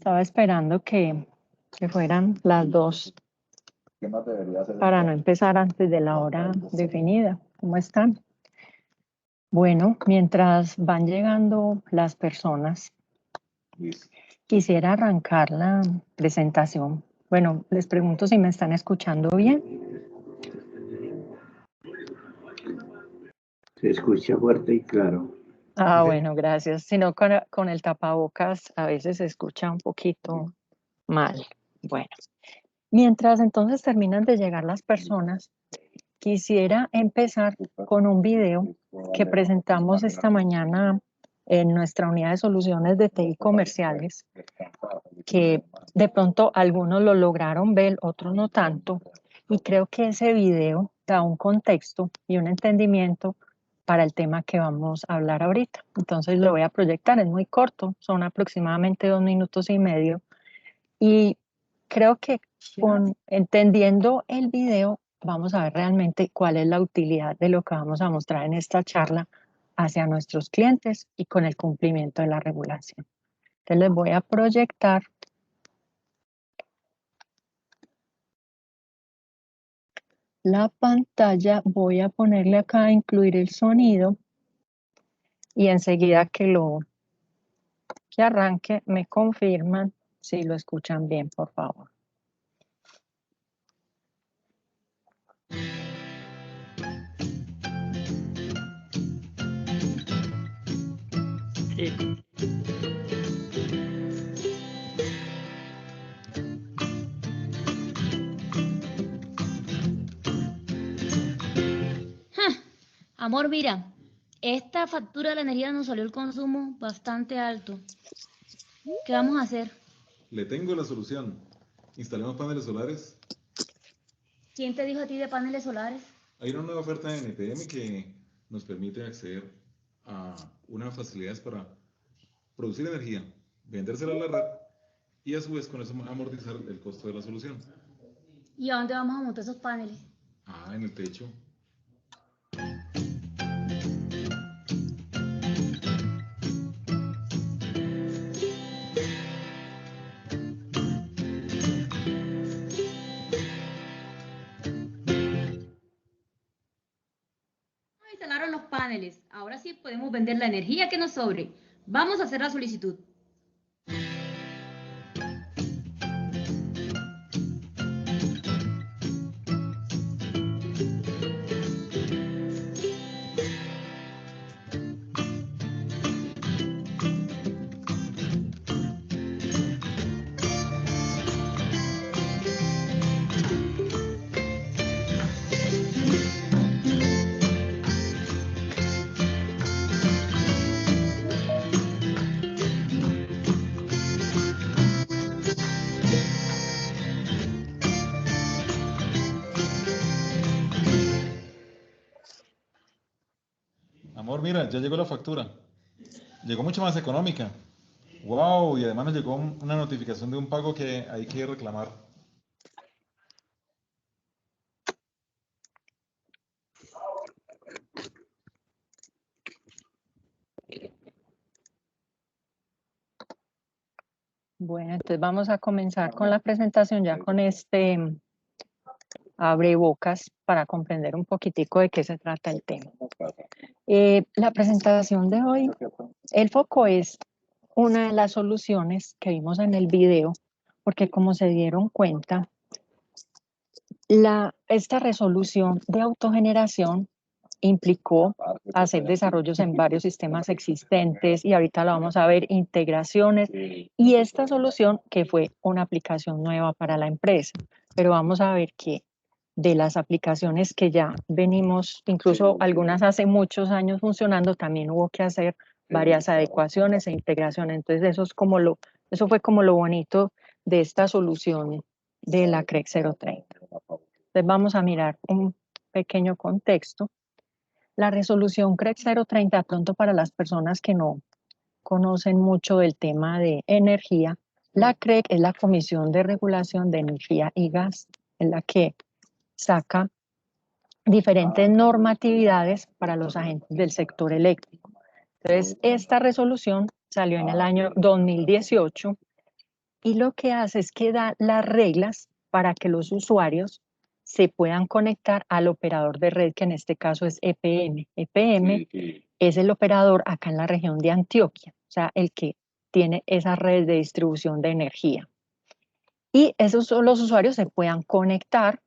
Estaba esperando que fueran las 2 ¿Qué más debería hacer? para no empezar antes de la hora definida. ¿Cómo están? Bueno, mientras van llegando las personas, quisiera arrancar la presentación. Bueno, les pregunto si me están escuchando bien. Se escucha fuerte y claro. Ah, bueno, gracias. Si no, con el tapabocas a veces se escucha un poquito mal. Bueno, mientras entonces terminan de llegar las personas, quisiera empezar con un video que presentamos esta mañana en nuestra unidad de soluciones de TI comerciales, que de pronto algunos lo lograron ver, otros no tanto, y creo que ese video da un contexto y un entendimiento para el tema que vamos a hablar ahorita. Entonces lo voy a proyectar, es muy corto, son aproximadamente 2 minutos y medio, y creo que entendiendo el video vamos a ver realmente cuál es la utilidad de lo que vamos a mostrar en esta charla hacia nuestros clientes y con el cumplimiento de la regulación. Entonces les voy a proyectar la pantalla, voy a ponerle acá a incluir el sonido y enseguida que arranque me confirman si lo escuchan bien, por favor. Sí. Amor, mira, esta factura de la energía nos salió el consumo bastante alto. ¿Qué vamos a hacer? Le tengo la solución. Instalemos paneles solares. ¿Quién te dijo a ti de paneles solares? Hay una nueva oferta de NPM que nos permite acceder a unas facilidades para producir energía, vendérsela a la red y a su vez con eso amortizar el costo de la solución. ¿Y a dónde vamos a montar esos paneles? En el techo. Instalaron los paneles. Ahora sí podemos vender la energía que nos sobre. Vamos a hacer la solicitud. Amor, mira, ya llegó la factura. Llegó mucho más económica. Wow, y además nos llegó una notificación de un pago que hay que reclamar. Bueno, entonces vamos a comenzar con la presentación ya con este abrebocas para comprender un poquitico de qué se trata el tema. La presentación de hoy, el foco es una de las soluciones que vimos en el video, porque como se dieron cuenta, esta resolución de autogeneración implicó hacer desarrollos en varios sistemas existentes y ahorita lo vamos a ver, integraciones y esta solución que fue una aplicación nueva para la empresa, pero vamos a ver que de las aplicaciones que ya venimos, incluso algunas hace muchos años funcionando, también hubo que hacer varias adecuaciones e integraciones, entonces eso fue como lo bonito de esta solución de la CREC 030. Entonces vamos a mirar un pequeño contexto. La resolución CREC 030, pronto para las personas que no conocen mucho del tema de energía, la CREC es la Comisión de Regulación de Energía y Gas, es la que saca diferentes normatividades para los agentes del sector eléctrico. Entonces, esta resolución salió en el año 2018 y lo que hace es que da las reglas para que los usuarios se puedan conectar al operador de red, que en este caso es EPM. EPM es el operador acá en la región de Antioquia, o sea, el que tiene esa red de distribución de energía. Y esos son los usuarios se puedan conectar,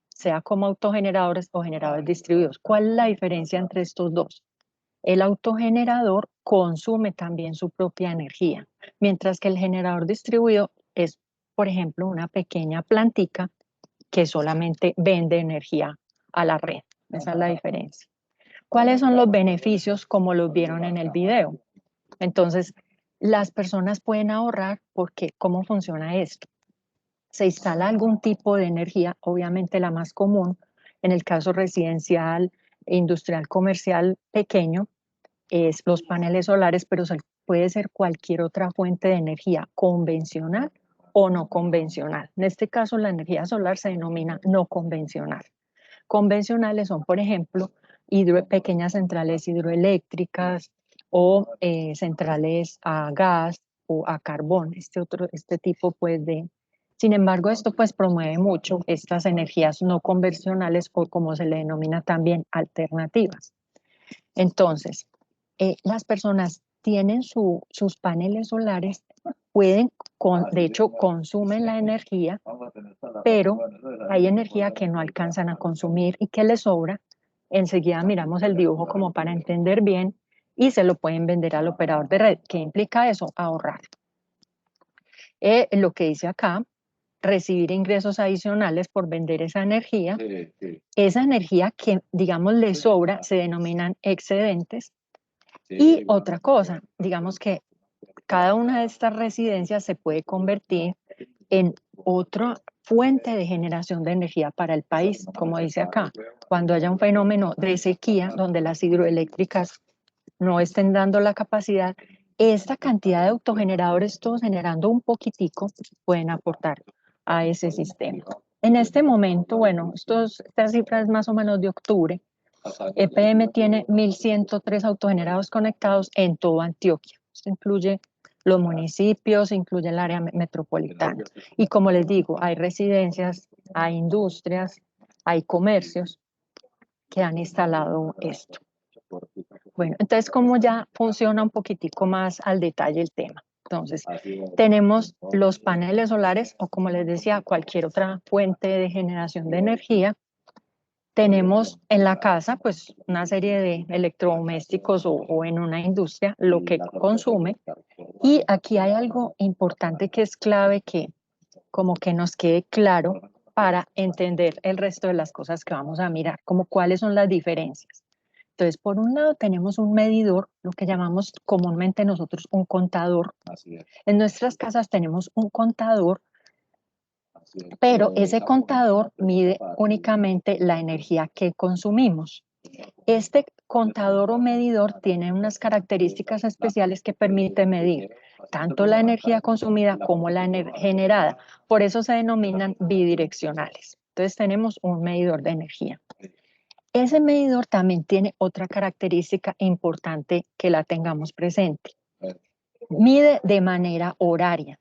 sea como autogeneradores o generadores distribuidos. ¿Cuál es la diferencia entre estos dos? El autogenerador consume también su propia energía, mientras que el generador distribuido es, por ejemplo, una pequeña plantica que solamente vende energía a la red. Esa es la diferencia. ¿Cuáles son los beneficios como los vieron en el video? Entonces, las personas pueden ahorrar porque ¿cómo funciona esto? Se instala algún tipo de energía, obviamente la más común, en el caso residencial, industrial, comercial pequeño, es los paneles solares, pero puede ser cualquier otra fuente de energía convencional o no convencional. En este caso, la energía solar se denomina no convencional. Convencionales son, por ejemplo, pequeñas centrales hidroeléctricas o centrales a gas o a carbón, este tipo pues de... Sin embargo, esto pues promueve mucho estas energías no convencionales o como se le denomina también alternativas. Entonces, las personas tienen sus paneles solares, pueden, de hecho, consumen la energía, pero hay energía que no alcanzan a consumir y que les sobra. Enseguida miramos el dibujo como para entender bien y se lo pueden vender al operador de red. ¿Qué implica eso? Ahorrar. Lo que dice acá, recibir ingresos adicionales por vender esa energía. Esa energía que, digamos, le sobra se denominan excedentes. Y otra cosa, digamos que cada una de estas residencias se puede convertir en otra fuente de generación de energía para el país, como dice acá. Cuando haya un fenómeno de sequía, donde las hidroeléctricas no estén dando la capacidad, esta cantidad de autogeneradores, todos generando un poquitico, pueden aportar a ese sistema. En este momento, bueno, esta cifra es más o menos de octubre, EPM tiene 1.103 autogenerados conectados en toda Antioquia. Esto incluye los municipios, incluye el área metropolitana. Y como les digo, hay residencias, hay industrias, hay comercios que han instalado esto. Bueno, entonces, ¿cómo ya funciona un poquitico más al detalle el tema? Entonces, tenemos los paneles solares o, como les decía, cualquier otra fuente de generación de energía. Tenemos en la casa, pues, una serie de electrodomésticos o en una industria, lo que consume. Y aquí hay algo importante que es clave que como que nos quede claro para entender el resto de las cosas que vamos a mirar, como cuáles son las diferencias. Entonces, por un lado tenemos un medidor, lo que llamamos comúnmente nosotros un contador. En nuestras casas tenemos un contador, pero ese contador mide únicamente la energía que consumimos. Este contador o medidor tiene unas características especiales que permiten medir tanto la energía consumida como la generada. Por eso se denominan bidireccionales. Entonces tenemos un medidor de energía. Ese medidor también tiene otra característica importante que la tengamos presente. Mide de manera horaria.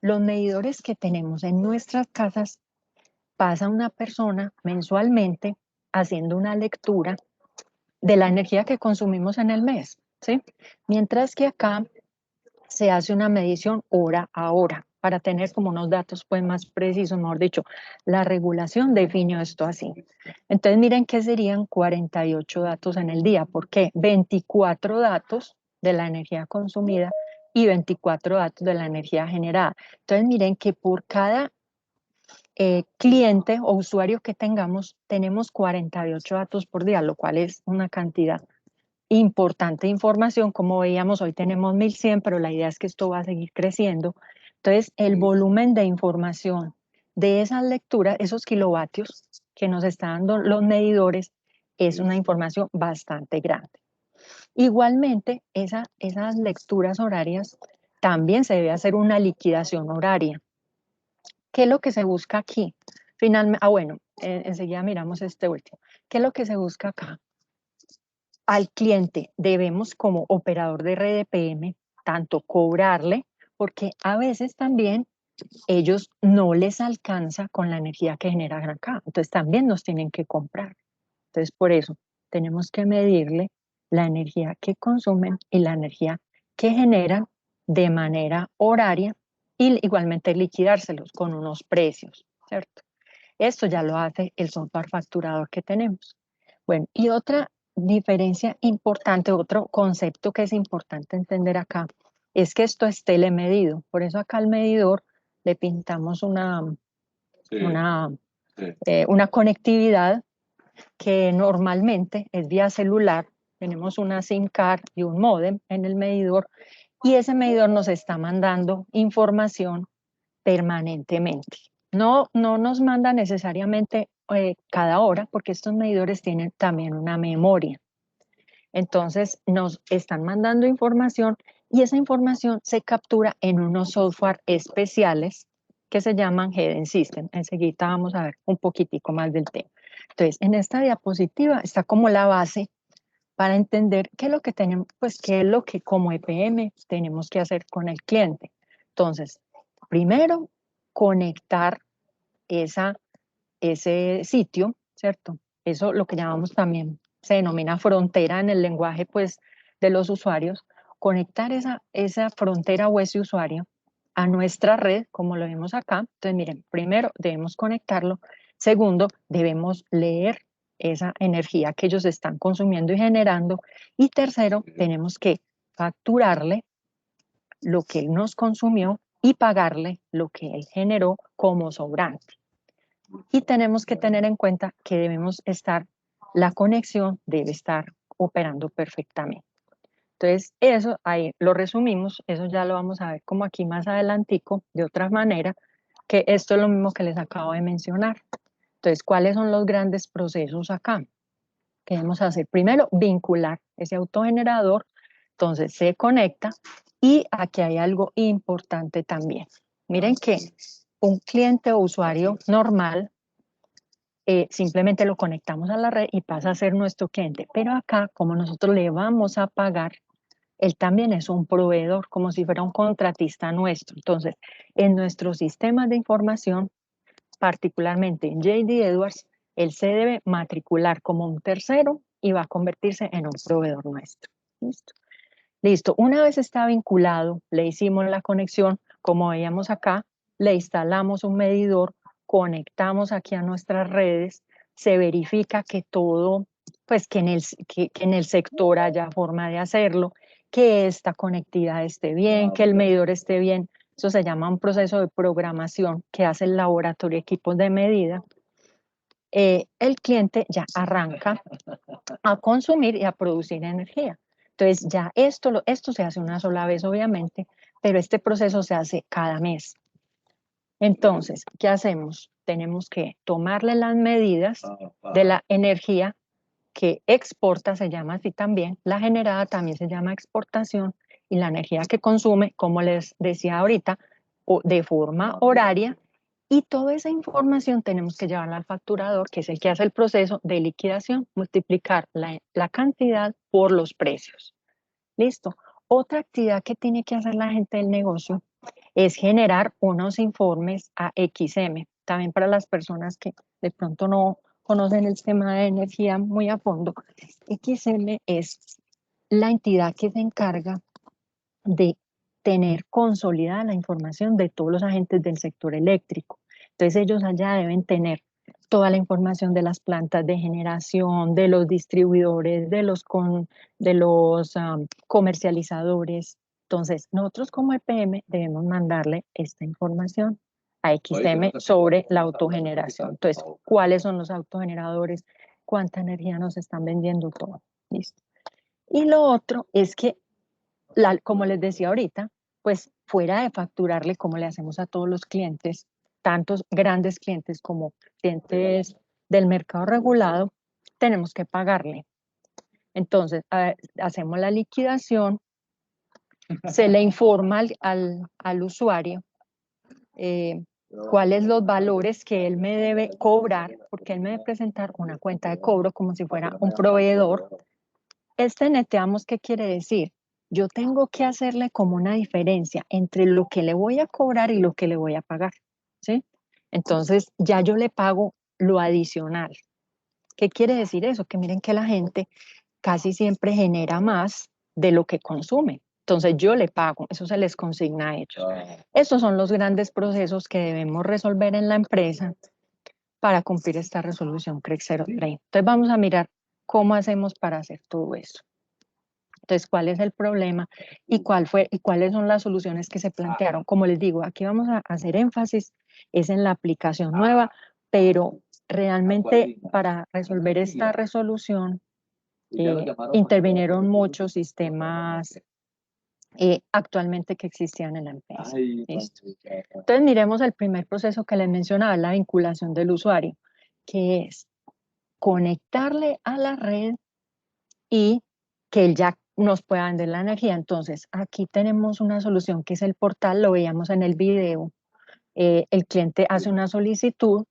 Los medidores que tenemos en nuestras casas pasa una persona mensualmente haciendo una lectura de la energía que consumimos en el mes, ¿sí? Mientras que acá se hace una medición hora a hora para tener como unos datos pues más precisos, mejor dicho, la regulación definió esto así. Entonces miren que serían 48 datos en el día, ¿por qué? 24 datos de la energía consumida y 24 datos de la energía generada. Entonces miren que por cada cliente o usuario que tengamos, tenemos 48 datos por día, lo cual es una cantidad importante de información. Como veíamos, hoy tenemos 1.100, pero la idea es que esto va a seguir creciendo. Entonces, el volumen de información de esas lecturas, esos kilovatios que nos están dando los medidores, es una información bastante grande. Igualmente, esas lecturas horarias también se debe hacer una liquidación horaria. ¿Qué es lo que se busca aquí? Finalmente, bueno, enseguida miramos este último. ¿Qué es lo que se busca acá? Al cliente debemos, como operador de red EPM, tanto cobrarle porque a veces también ellos no les alcanza con la energía que generan acá, entonces también nos tienen que comprar. Entonces, por eso tenemos que medirle la energía que consumen y la energía que generan de manera horaria y igualmente liquidárselos con unos precios, ¿cierto? Esto ya lo hace el software facturador que tenemos. Bueno, y otra diferencia importante, otro concepto que es importante entender acá, es que esto es telemedido. Por eso acá al medidor le pintamos una conectividad que normalmente es vía celular. Tenemos una SIM card y un módem en el medidor y ese medidor nos está mandando información permanentemente. No nos manda necesariamente cada hora, porque estos medidores tienen también una memoria. Entonces nos están mandando información y esa información se captura en unos software especiales que se llaman Hidden System. Enseguida vamos a ver un poquitico más del tema. Entonces, en esta diapositiva está como la base para entender qué es lo que tenemos, pues qué es lo que como EPM tenemos que hacer con el cliente. Entonces, primero, conectar ese sitio, ¿cierto? Eso lo que llamamos también, se denomina frontera en el lenguaje pues, de los usuarios, conectar esa frontera o ese usuario a nuestra red, como lo vemos acá. Entonces, miren, primero debemos conectarlo. Segundo, debemos leer esa energía que ellos están consumiendo y generando. Y tercero, tenemos que facturarle lo que él nos consumió y pagarle lo que él generó como sobrante. Y tenemos que tener en cuenta que la conexión debe estar operando perfectamente. Entonces, eso ahí lo resumimos, eso ya lo vamos a ver como aquí más adelantico, de otra manera, que esto es lo mismo que les acabo de mencionar. Entonces, ¿cuáles son los grandes procesos acá? ¿Qué debemos hacer? Primero, vincular ese autogenerador, entonces se conecta y aquí hay algo importante también. Miren que un cliente o usuario normal simplemente lo conectamos a la red y pasa a ser nuestro cliente. Pero acá, como nosotros le vamos a pagar, él también es un proveedor, como si fuera un contratista nuestro. Entonces, en nuestros sistemas de información, particularmente en JD Edwards, él se debe matricular como un tercero y va a convertirse en un proveedor nuestro. ¿Listo? Listo. Una vez está vinculado, le hicimos la conexión, como veíamos acá, le instalamos un medidor, conectamos aquí a nuestras redes, se verifica que todo, pues que en el sector haya forma de hacerlo, que esta conectividad esté bien, que el medidor esté bien. Eso se llama un proceso de programación que hace el laboratorio de equipos de medida. El cliente ya arranca a consumir y a producir energía. Entonces ya esto se hace una sola vez obviamente, pero este proceso se hace cada mes. Entonces, ¿qué hacemos? Tenemos que tomarle las medidas de la energía que exporta, se llama así también, la generada también se llama exportación, y la energía que consume, como les decía ahorita, de forma horaria, y toda esa información tenemos que llevarla al facturador, que es el que hace el proceso de liquidación, multiplicar la cantidad por los precios. ¿Listo? Otra actividad que tiene que hacer la gente del negocio es generar unos informes a XM, también para las personas que de pronto no conocen el tema de energía muy a fondo. XM es la entidad que se encarga de tener consolidada la información de todos los agentes del sector eléctrico. Entonces ellos allá deben tener toda la información de las plantas de generación, de los distribuidores, de los comercializadores. Entonces nosotros como EPM debemos mandarle esta información a XM sobre la autogeneración. Entonces, ¿cuáles son los autogeneradores? ¿Cuánta energía nos están vendiendo? Todo. ¿Listo? Y lo otro es que como les decía ahorita, pues fuera de facturarle como le hacemos a todos los clientes, tantos grandes clientes como clientes del mercado regulado, tenemos que pagarle. Entonces, hacemos la liquidación, se le informa al usuario cuáles los valores que él me debe cobrar, porque él me debe presentar una cuenta de cobro como si fuera un proveedor. Neteamos, ¿qué quiere decir? yo tengo que hacerle como una diferencia entre lo que le voy a cobrar y lo que le voy a pagar, ¿sí? Entonces, ya yo le pago lo adicional. ¿Qué quiere decir eso? Que miren que la gente casi siempre genera más de lo que consume. Entonces yo le pago, eso se les consigna a ellos. Estos son los grandes procesos que debemos resolver en la empresa para cumplir esta resolución CREC 030. Entonces vamos a mirar cómo hacemos para hacer todo eso. Entonces, ¿cuál es el problema y cuáles son las soluciones que se plantearon? Como les digo, aquí vamos a hacer énfasis es en la aplicación nueva, pero realmente para resolver esta resolución intervinieron muchos sistemas actualmente que existían en la empresa. ¿Listo? Entonces miremos el primer proceso que les mencionaba, la vinculación del usuario, que es conectarle a la red y que él ya nos pueda vender la energía. Entonces aquí tenemos una solución que es el portal, lo veíamos en el video. El cliente hace una solicitud,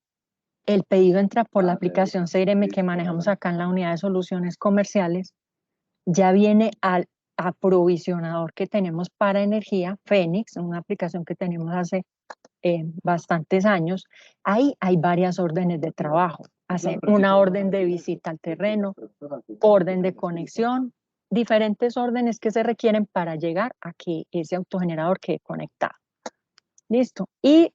el pedido entra por la aplicación CRM que manejamos acá en la unidad de soluciones comerciales, ya viene al aprovisionador que tenemos para energía, Fénix, una aplicación que tenemos hace bastantes años. Ahí hay varias órdenes de trabajo. Hacer una orden de visita al terreno, orden de conexión, diferentes órdenes que se requieren para llegar a que ese autogenerador quede conectado. Listo. Y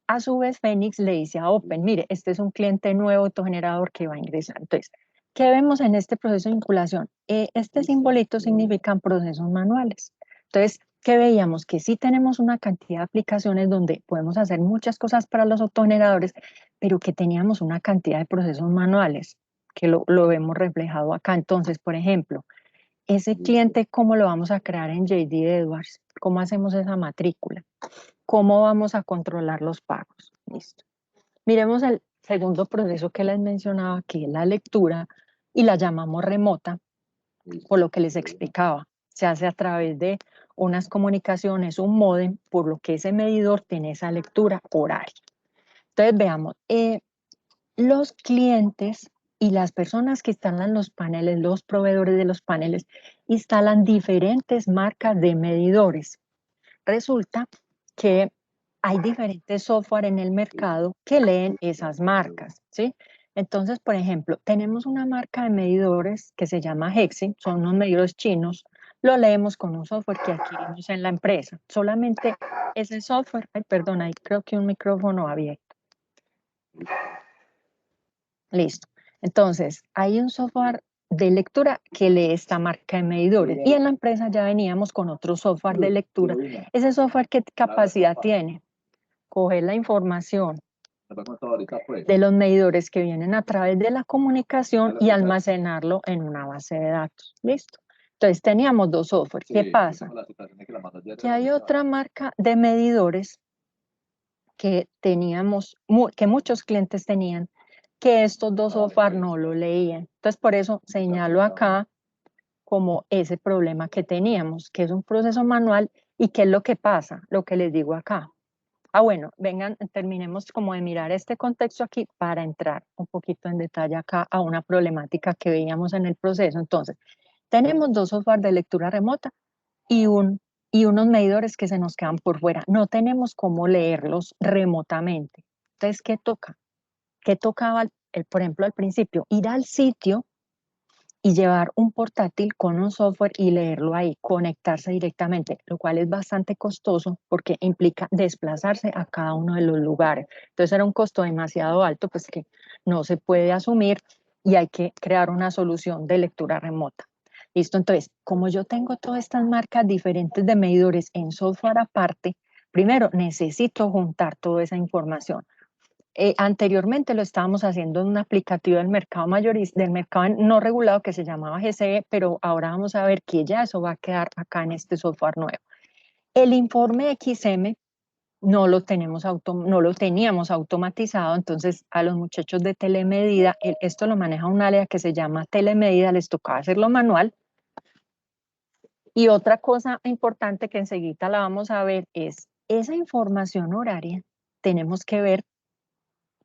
a su vez Fénix le dice a Open, mire, este es un cliente nuevo autogenerador que va a ingresar. Entonces, ¿qué vemos en este proceso de vinculación? Este simbolito significan procesos manuales. Entonces, ¿qué veíamos? Que sí tenemos una cantidad de aplicaciones donde podemos hacer muchas cosas para los autogeneradores, pero que teníamos una cantidad de procesos manuales, que lo vemos reflejado acá. Entonces, por ejemplo, ese cliente, ¿cómo lo vamos a crear en JD Edwards? ¿Cómo hacemos esa matrícula? ¿Cómo vamos a controlar los pagos? Listo. Miremos el segundo proceso que les mencionaba, que es la lectura, y la llamamos remota, por lo que les explicaba. Se hace a través de unas comunicaciones, un módem, por lo que ese medidor tiene esa lectura horaria. Entonces, veamos, los clientes y las personas que instalan los paneles, los proveedores de los paneles, instalan diferentes marcas de medidores. Resulta que hay diferentes software en el mercado que leen esas marcas, ¿sí? Entonces, por ejemplo, tenemos una marca de medidores que se llama Hexi, son unos medidores chinos, lo leemos con un software que adquirimos en la empresa. Solamente ese software, ay, perdón, ahí creo que un micrófono abierto. Listo. Entonces, hay un software de lectura que lee esta marca de medidores y en la empresa ya veníamos con otro software de lectura. Ese software, ¿qué capacidad tiene? Coger la información de los medidores que vienen a través de la comunicación y almacenarlo en una base de datos. ¿Listo? Entonces teníamos dos softwares. ¿Qué pasa? Que hay otra marca de medidores que teníamos, que muchos clientes tenían, que estos dos software no lo leían. Entonces por eso señalo acá como ese problema que teníamos, que es un proceso manual y qué es lo que pasa, lo que les digo acá. Bueno, vengan, terminemos como de mirar este contexto aquí para entrar un poquito en detalle acá a una problemática que veíamos en el proceso. Entonces, tenemos dos software de lectura remota y unos medidores que se nos quedan por fuera. No tenemos cómo leerlos remotamente. Entonces, ¿qué toca? ¿Qué tocaba, por ejemplo, al principio? Ir al sitio y llevar un portátil con un software y leerlo ahí, conectarse directamente, lo cual es bastante costoso porque implica desplazarse a cada uno de los lugares. Entonces era un costo demasiado alto, pues que no se puede asumir y hay que crear una solución de lectura remota. Listo, entonces, como yo tengo todas estas marcas diferentes de medidores en software aparte, primero necesito juntar toda esa información. Anteriormente lo estábamos haciendo en un aplicativo del mercado mayorista, del mercado no regulado que se llamaba GCE, pero ahora vamos a ver que ya eso va a quedar acá en este software nuevo. El informe XM no lo teníamos automatizado, entonces a los muchachos de telemedida, esto lo maneja un área que se llama telemedida, les tocaba hacerlo manual. Y otra cosa importante que enseguida la vamos a ver es esa información horaria, tenemos que ver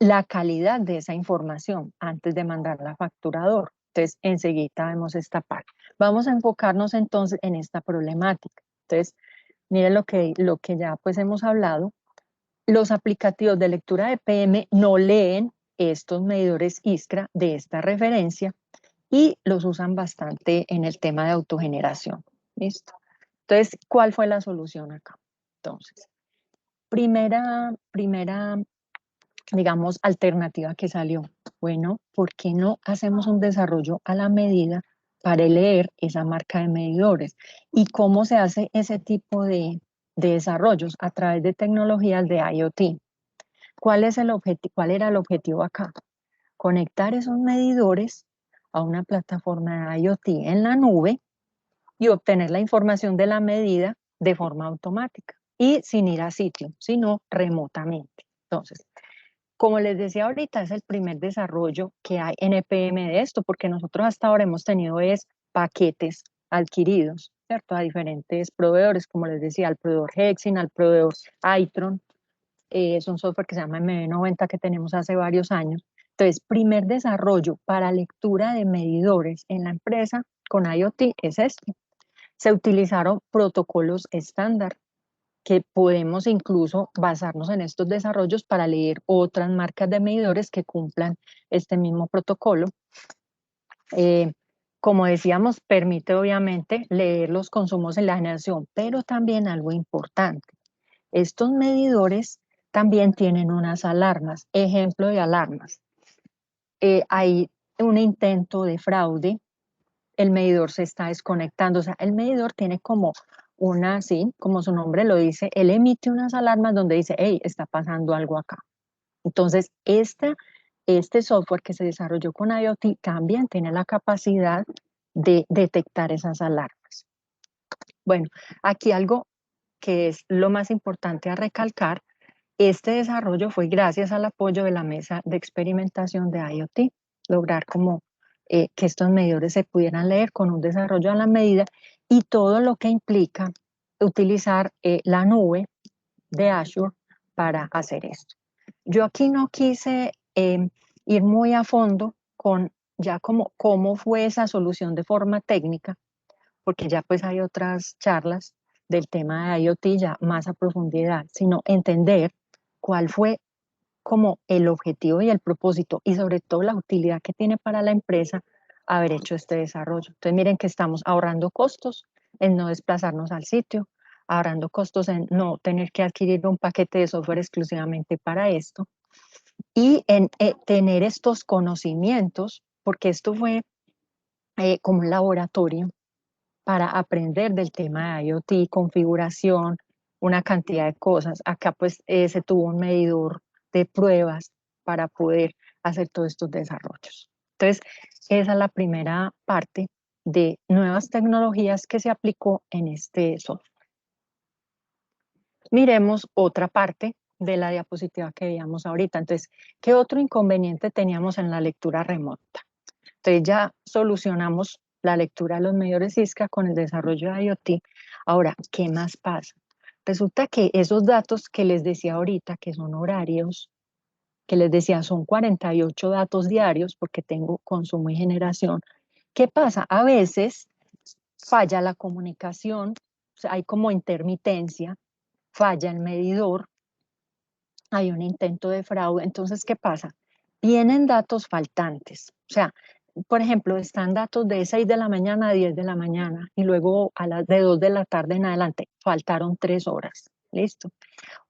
la calidad de esa información antes de mandarla a facturador. Entonces, enseguida vemos esta parte. Vamos a enfocarnos entonces en esta problemática. Entonces, miren lo que ya pues hemos hablado. Los aplicativos de lectura de PM no leen estos medidores Iskra de esta referencia y los usan bastante en el tema de autogeneración. ¿Listo? Entonces, ¿cuál fue la solución acá? Entonces, primera, digamos, alternativa que salió. Bueno, ¿por qué no hacemos un desarrollo a la medida para leer esa marca de medidores? ¿Y cómo se hace ese tipo de desarrollos? A través de tecnologías de IoT. ¿Cuál era el objetivo acá? Conectar esos medidores a una plataforma de IoT en la nube y obtener la información de la medida de forma automática y sin ir a sitio, sino remotamente. Entonces, como les decía ahorita, es el primer desarrollo que hay en EPM de esto, porque nosotros hasta ahora hemos tenido paquetes adquiridos, ¿cierto? A diferentes proveedores, como les decía, al proveedor Hexin, al proveedor Itron, es un software que se llama MB90 que tenemos hace varios años. Entonces, primer desarrollo para lectura de medidores en la empresa con IoT es este. Se utilizaron protocolos estándar que podemos incluso basarnos en estos desarrollos para leer otras marcas de medidores que cumplan este mismo protocolo. Como decíamos, permite obviamente leer los consumos en la generación, pero también algo importante. Estos medidores también tienen unas alarmas. Ejemplo de alarmas. Hay un intento de fraude, el medidor se está desconectando, o sea, el medidor tiene como sí, como su nombre lo dice, él emite unas alarmas donde dice, hey, está pasando algo acá. Entonces, este software que se desarrolló con IoT también tiene la capacidad de detectar esas alarmas. Bueno, aquí algo que es lo más importante a recalcar, este desarrollo fue gracias al apoyo de la mesa de experimentación de IoT, lograr como que estos medidores se pudieran leer con un desarrollo a la medida y todo lo que implica utilizar la nube de Azure para hacer esto. Yo aquí no quise ir muy a fondo con ya cómo fue esa solución de forma técnica, porque ya pues hay otras charlas del tema de IoT ya más a profundidad, sino entender cuál fue como el objetivo y el propósito y sobre todo la utilidad que tiene para la empresa haber hecho este desarrollo. Entonces miren que estamos ahorrando costos en no desplazarnos al sitio, ahorrando costos en no tener que adquirir un paquete de software exclusivamente para esto y en tener estos conocimientos, porque esto fue como un laboratorio para aprender del tema de IoT, configuración, una cantidad de cosas. Acá pues se tuvo un medidor de pruebas para poder hacer todos estos desarrollos. Entonces, esa es la primera parte de nuevas tecnologías que se aplicó en este software. Miremos otra parte de la diapositiva que veíamos ahorita. Entonces, ¿qué otro inconveniente teníamos en la lectura remota? Entonces ya solucionamos la lectura de los medidores Iskra con el desarrollo de IoT. Ahora, ¿qué más pasa? Resulta que esos datos que les decía ahorita, que son horarios, que les decía son 48 datos diarios, porque tengo consumo y generación. ¿Qué pasa? A veces falla la comunicación, o sea, hay como intermitencia, falla el medidor, hay un intento de fraude. Entonces, ¿qué pasa? Vienen datos faltantes. O sea, por ejemplo, están datos de 6 de la mañana a 10 de la mañana y luego a las de 2 de la tarde en adelante faltaron 3 horas. ¿Listo?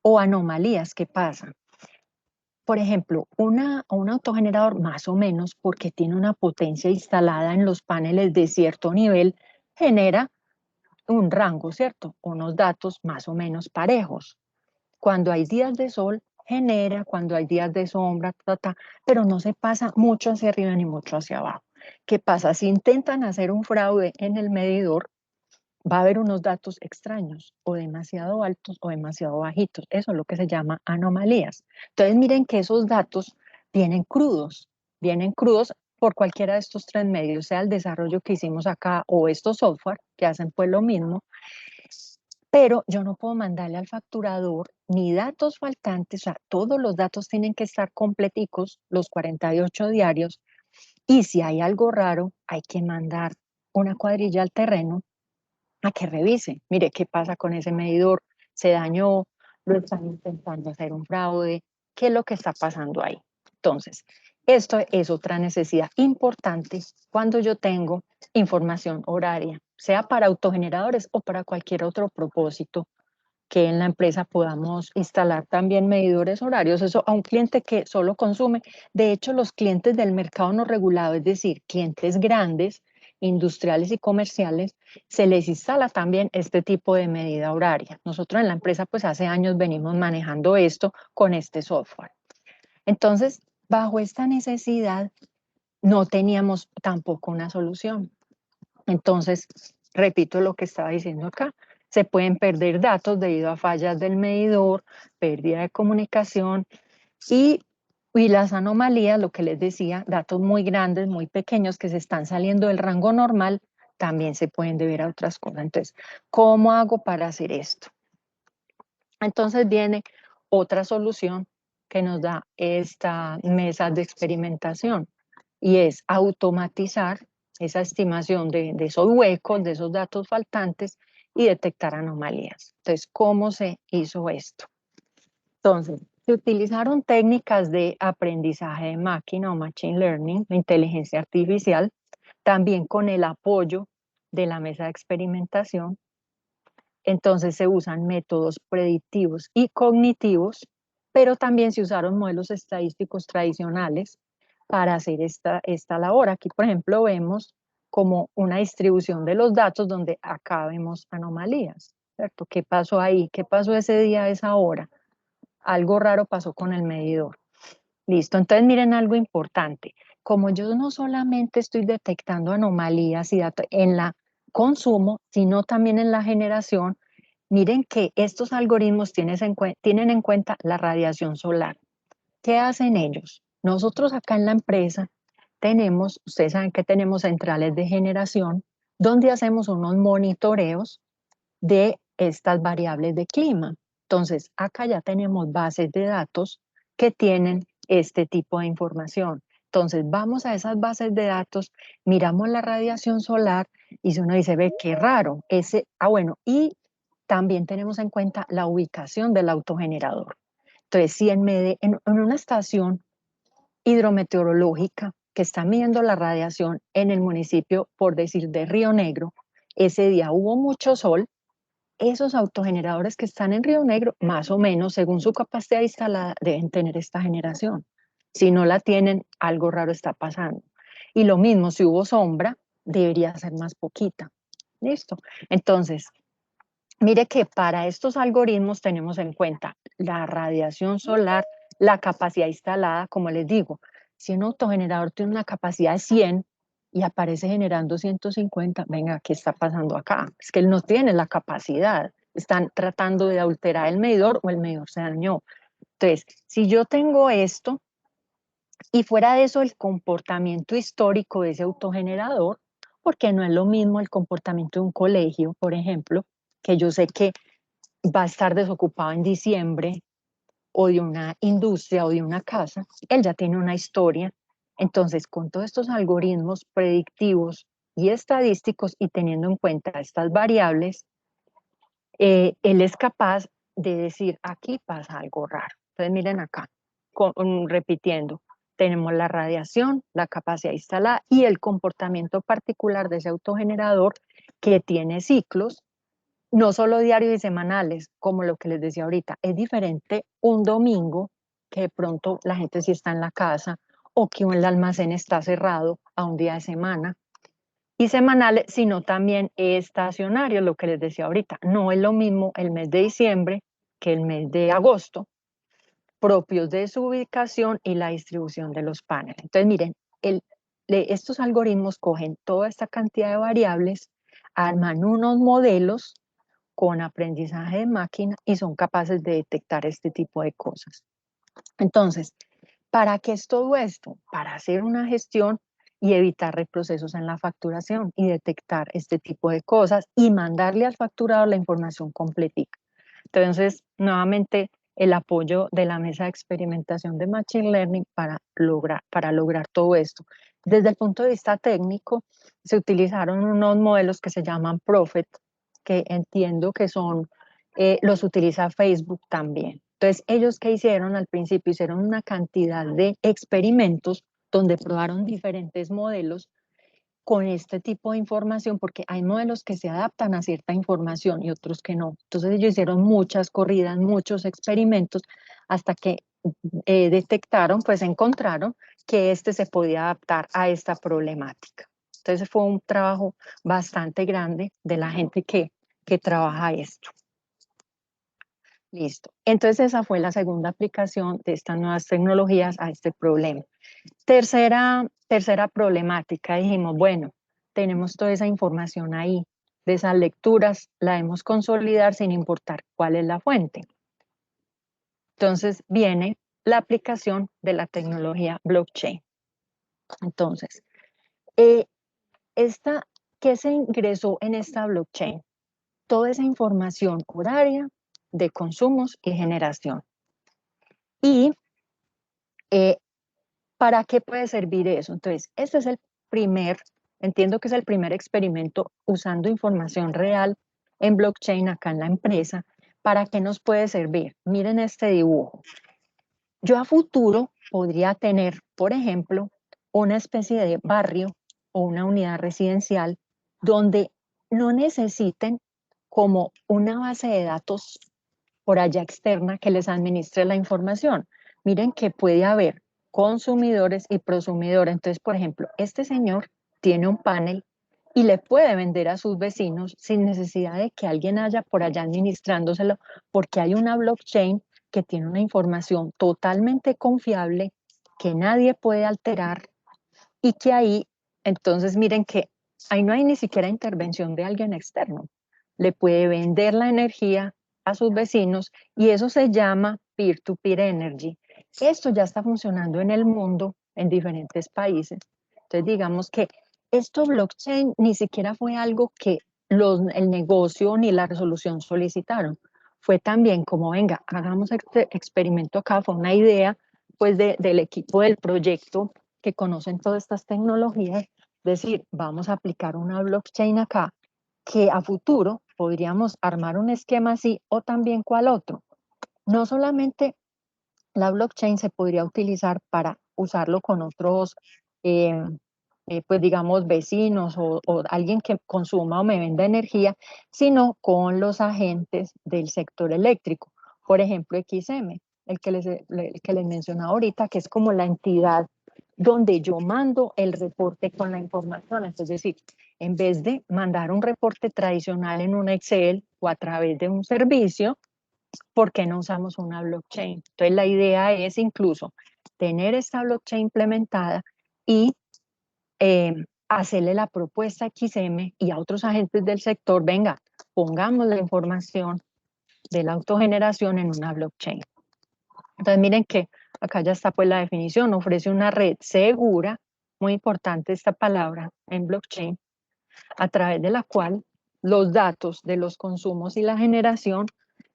O anomalías, ¿qué pasa? Por ejemplo, un autogenerador más o menos, porque tiene una potencia instalada en los paneles de cierto nivel, genera un rango, ¿cierto? Unos datos más o menos parejos. Cuando hay días de sol, genera, cuando hay días de sombra, pero no se pasa mucho hacia arriba ni mucho hacia abajo. ¿Qué pasa? Si intentan hacer un fraude en el medidor, va a haber unos datos extraños, o demasiado altos o demasiado bajitos. Eso es lo que se llama anomalías. Entonces miren que esos datos vienen crudos por cualquiera de estos tres medios, sea el desarrollo que hicimos acá o estos software que hacen pues lo mismo, pero yo no puedo mandarle al facturador ni datos faltantes, o sea, todos los datos tienen que estar completicos, los 48 diarios, y si hay algo raro, hay que mandar una cuadrilla al terreno a que revise. Mire, ¿qué pasa con ese medidor? ¿Se dañó? ¿Lo están intentando hacer un fraude? ¿Qué es lo que está pasando ahí? Entonces, esto es otra necesidad importante cuando yo tengo información horaria, sea para autogeneradores o para cualquier otro propósito que en la empresa podamos instalar también medidores horarios, eso a un cliente que solo consume. De hecho, los clientes del mercado no regulado, es decir, clientes grandes, industriales y comerciales, se les instala también este tipo de medida horaria. Nosotros en la empresa pues hace años venimos manejando esto con este software. Entonces, bajo esta necesidad, no teníamos tampoco una solución. Entonces, repito lo que estaba diciendo acá, se pueden perder datos debido a fallas del medidor, pérdida de comunicación y las anomalías, lo que les decía, datos muy grandes, muy pequeños que se están saliendo del rango normal, también se pueden deber a otras cosas. Entonces, ¿cómo hago para hacer esto? Entonces viene otra solución que nos da esta mesa de experimentación y es automatizar esa estimación de esos huecos, de esos datos faltantes y detectar anomalías. Entonces, ¿cómo se hizo esto? Entonces, se utilizaron técnicas de aprendizaje de máquina o machine learning, de inteligencia artificial, también con el apoyo de la mesa de experimentación. Entonces se usan métodos predictivos y cognitivos, pero también se usaron modelos estadísticos tradicionales para hacer esta labor. Aquí, por ejemplo, vemos como una distribución de los datos donde acá vemos anomalías, ¿cierto? ¿Qué pasó ahí? ¿Qué pasó ese día, a esa hora? Algo raro pasó con el medidor. Listo, entonces miren algo importante. Como yo no solamente estoy detectando anomalías y datos en la consumo, sino también en la generación, miren que estos algoritmos tienen en cuenta la radiación solar. ¿Qué hacen ellos? Nosotros acá en la empresa tenemos, ustedes saben que tenemos centrales de generación, donde hacemos unos monitoreos de estas variables de clima. Entonces, acá ya tenemos bases de datos que tienen este tipo de información. Entonces, vamos a esas bases de datos, miramos la radiación solar y si uno dice, ve, qué raro, bueno, y también tenemos en cuenta la ubicación del autogenerador. Entonces, si en una estación hidrometeorológica que está midiendo la radiación en el municipio, por decir, de Río Negro, ese día hubo mucho sol, esos autogeneradores que están en Río Negro, más o menos, según su capacidad instalada, deben tener esta generación. Si no la tienen, algo raro está pasando. Y lo mismo, si hubo sombra, debería ser más poquita. ¿Listo? Entonces, mire que para estos algoritmos tenemos en cuenta la radiación solar, la capacidad instalada, como les digo, si un autogenerador tiene una capacidad de 100 y aparece generando 150, venga, ¿qué está pasando acá? Es que él no tiene la capacidad, están tratando de adulterar el medidor o el medidor se dañó. Entonces, si yo tengo esto y fuera de eso el comportamiento histórico de ese autogenerador, porque no es lo mismo el comportamiento de un colegio, por ejemplo, que yo sé que va a estar desocupado en diciembre, o de una industria o de una casa, él ya tiene una historia. Entonces, con todos estos algoritmos predictivos y estadísticos y teniendo en cuenta estas variables, él es capaz de decir, aquí pasa algo raro. Entonces, miren acá, repitiendo, tenemos la radiación, la capacidad instalada y el comportamiento particular de ese autogenerador que tiene ciclos, no solo diarios y semanales, como lo que les decía ahorita, es diferente un domingo, que de pronto la gente sí está en la casa, o que el almacén está cerrado a un día de semana, y semanales, sino también estacionarios, lo que les decía ahorita. No es lo mismo el mes de diciembre que el mes de agosto, propios de su ubicación y la distribución de los paneles. Entonces, miren, estos algoritmos cogen toda esta cantidad de variables, arman unos modelos con aprendizaje de máquina y son capaces de detectar este tipo de cosas. Entonces, ¿para qué es todo esto? Para hacer una gestión y evitar reprocesos en la facturación y detectar este tipo de cosas y mandarle al facturador la información completica. Entonces, nuevamente, el apoyo de la mesa de experimentación de Machine Learning para lograr todo esto. Desde el punto de vista técnico, se utilizaron unos modelos que se llaman Prophet, que entiendo que son, los utiliza Facebook también. Entonces, ellos ¿qué hicieron al principio? Hicieron una cantidad de experimentos donde probaron diferentes modelos con este tipo de información, porque hay modelos que se adaptan a cierta información y otros que no. Entonces ellos hicieron muchas corridas, muchos experimentos, hasta que detectaron, pues encontraron que este se podía adaptar a esta problemática. Entonces fue un trabajo bastante grande de la gente que trabaja esto. Listo. Entonces esa fue la segunda aplicación de estas nuevas tecnologías a este problema. Tercera problemática, dijimos, bueno, tenemos toda esa información ahí, de esas lecturas, la debemos consolidar sin importar cuál es la fuente. Entonces viene la aplicación de la tecnología blockchain. Entonces, ¿qué se ingresó en esta blockchain? Toda esa información horaria de consumos y generación. Y ¿para qué puede servir eso? Entonces, este es entiendo que es el primer experimento usando información real en blockchain acá en la empresa. ¿Para qué nos puede servir? Miren este dibujo. Yo a futuro podría tener, por ejemplo, una especie de barrio o una unidad residencial donde no necesiten como una base de datos por allá externa que les administre la información. Miren que puede haber consumidores y prosumidores. Entonces, por ejemplo, este señor tiene un panel y le puede vender a sus vecinos sin necesidad de que alguien haya por allá administrándoselo, porque hay una blockchain que tiene una información totalmente confiable que nadie puede alterar y que ahí, entonces miren que ahí no hay ni siquiera intervención de alguien externo. Le puede vender la energía a sus vecinos y eso se llama peer-to-peer energy. Esto ya está funcionando en el mundo, en diferentes países. Entonces digamos que esto blockchain ni siquiera fue algo que el negocio ni la resolución solicitaron. Fue también como, venga, hagamos este experimento acá, fue una idea pues del equipo del proyecto que conocen todas estas tecnologías, decir, vamos a aplicar una blockchain acá, que a futuro podríamos armar un esquema así o también cuál otro. No solamente la blockchain se podría utilizar para usarlo con otros, pues digamos, vecinos o alguien que consuma o me venda energía, sino con los agentes del sector eléctrico. Por ejemplo, XM, el que les mencionaba ahorita, que es como la entidad donde yo mando el reporte con la información. Es decir, en vez de mandar un reporte tradicional en un Excel o a través de un servicio, ¿por qué no usamos una blockchain? Entonces la idea es incluso tener esta blockchain implementada y hacerle la propuesta a XM y a otros agentes del sector, venga, pongamos la información de la autogeneración en una blockchain. Entonces miren que acá ya está pues la definición, ofrece una red segura, muy importante esta palabra en blockchain, a través de la cual los datos de los consumos y la generación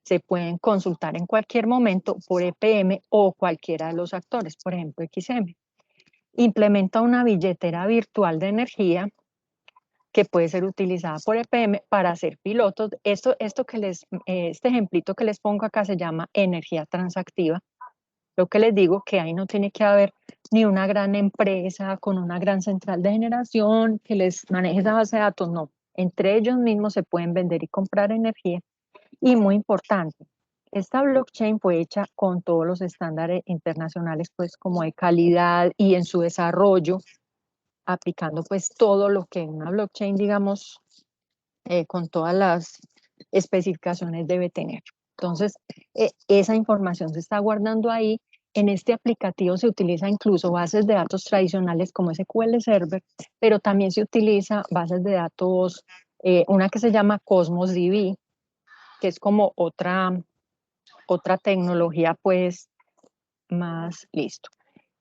se pueden consultar en cualquier momento por EPM o cualquiera de los actores, por ejemplo XM. Implementa una billetera virtual de energía que puede ser utilizada por EPM para hacer pilotos. Este ejemplito que les pongo acá se llama energía transactiva. Lo que les digo que ahí no tiene que haber ni una gran empresa con una gran central de generación que les maneje esa base de datos, no. Entre ellos mismos se pueden vender y comprar energía. Y muy importante, esta blockchain fue hecha con todos los estándares internacionales, pues como de calidad y en su desarrollo, aplicando pues todo lo que una blockchain, digamos, con todas las especificaciones debe tener. Entonces, esa información se está guardando ahí. En este aplicativo se utiliza incluso bases de datos tradicionales como SQL Server, pero también se utiliza bases de datos, una que se llama Cosmos DB, que es como otra tecnología pues más listo.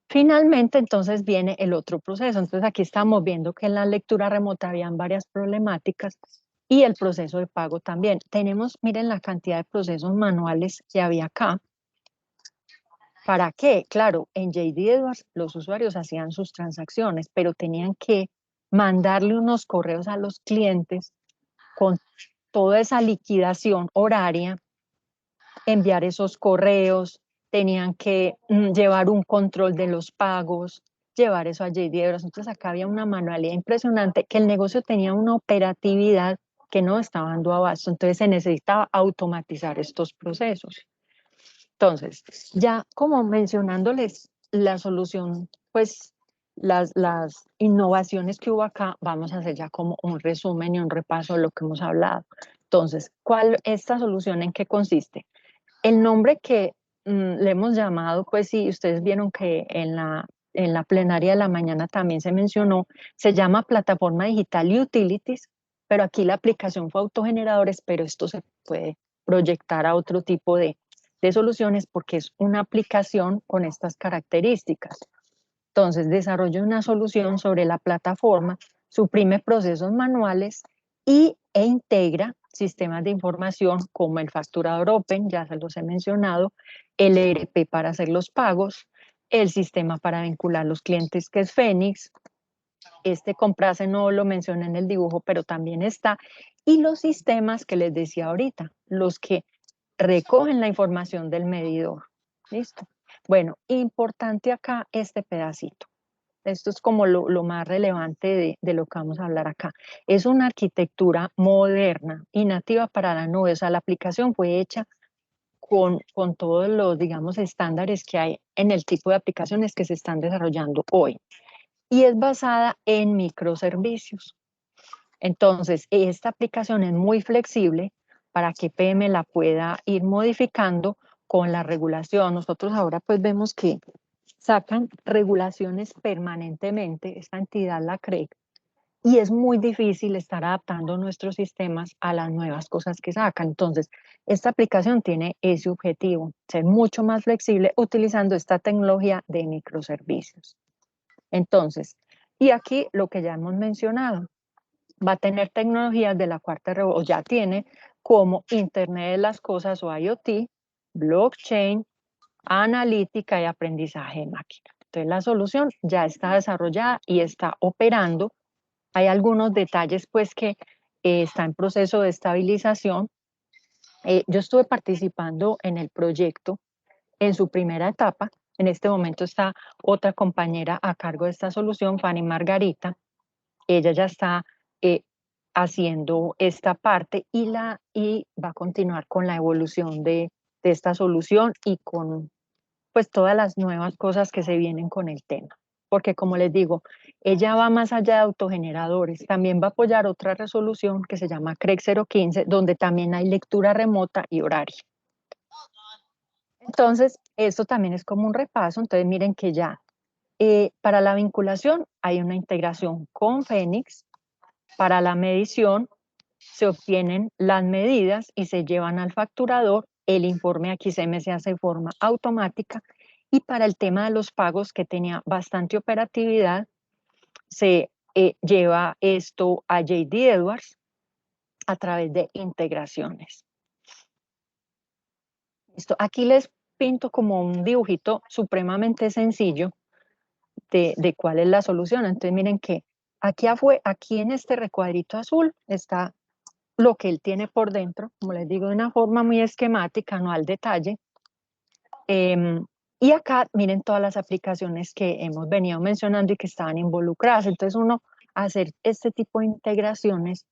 Finalmente, entonces viene el otro proceso. Entonces aquí estamos viendo que en la lectura remota habían varias problemáticas y el proceso de pago también. Tenemos, miren la cantidad de procesos manuales que había acá. ¿Para qué? Claro, en JD Edwards los usuarios hacían sus transacciones, pero tenían que mandarle unos correos a los clientes con toda esa liquidación horaria, enviar esos correos, tenían que llevar un control de los pagos, llevar eso a JD Edwards. Entonces acá había una manualidad impresionante, que el negocio tenía una operatividad que no estaba dando abasto, entonces se necesitaba automatizar estos procesos. Entonces, ya como mencionándoles la solución, pues las innovaciones que hubo acá, vamos a hacer ya como un resumen y un repaso de lo que hemos hablado. Entonces, esta solución en qué consiste? El nombre que le hemos llamado, pues sí, ustedes vieron que en la plenaria de la mañana también se mencionó, se llama Plataforma Digital y Utilities, pero aquí la aplicación fue autogeneradores, pero esto se puede proyectar a otro tipo de soluciones porque es una aplicación con estas características. Entonces, desarrolla una solución sobre la plataforma, suprime procesos manuales e integra sistemas de información como el facturador Open, ya se los he mencionado, el ERP para hacer los pagos, el sistema para vincular los clientes que es Fénix, este Comprase no lo mencioné en el dibujo, pero también está, y los sistemas que les decía ahorita, los que recogen la información del medidor. ¿Listo? Bueno, importante acá este pedacito. Esto es como lo más relevante de lo que vamos a hablar acá. Es una arquitectura moderna y nativa para la nube. O sea, la aplicación fue hecha con todos los, digamos, estándares que hay en el tipo de aplicaciones que se están desarrollando hoy. Y es basada en microservicios. Entonces, esta aplicación es muy flexible para que PM la pueda ir modificando con la regulación. Nosotros ahora pues vemos que sacan regulaciones permanentemente, esta entidad, la CREG, y es muy difícil estar adaptando nuestros sistemas a las nuevas cosas que sacan. Entonces, esta aplicación tiene ese objetivo, ser mucho más flexible utilizando esta tecnología de microservicios. Entonces, y aquí lo que ya hemos mencionado, va a tener tecnologías de la cuarta revolución, o ya tiene, como Internet de las Cosas o IoT, blockchain, analítica y aprendizaje de máquina. Entonces la solución ya está desarrollada y está operando. Hay algunos detalles pues que está en proceso de estabilización. Yo estuve participando en el proyecto en su primera etapa. En este momento está otra compañera a cargo de esta solución, Fanny Margarita. Ella ya está haciendo esta parte y va a continuar con la evolución de esta solución y con pues todas las nuevas cosas que se vienen con el tema. Porque como les digo, ella va más allá de autogeneradores, también va a apoyar otra resolución que se llama CREG 015, donde también hay lectura remota y horaria. Entonces, esto también es como un repaso, entonces miren que ya para la vinculación hay una integración con Fénix, para la medición se obtienen las medidas y se llevan al facturador, el informe aquí se hace de forma automática y para el tema de los pagos que tenía bastante operatividad, se lleva esto a JD Edwards a través de integraciones. Aquí les pinto como un dibujito supremamente sencillo de cuál es la solución. Entonces miren que aquí en este recuadrito azul está lo que él tiene por dentro, como les digo, de una forma muy esquemática, no al detalle. Y acá miren todas las aplicaciones que hemos venido mencionando y que estaban involucradas. Entonces uno hacer este tipo de integraciones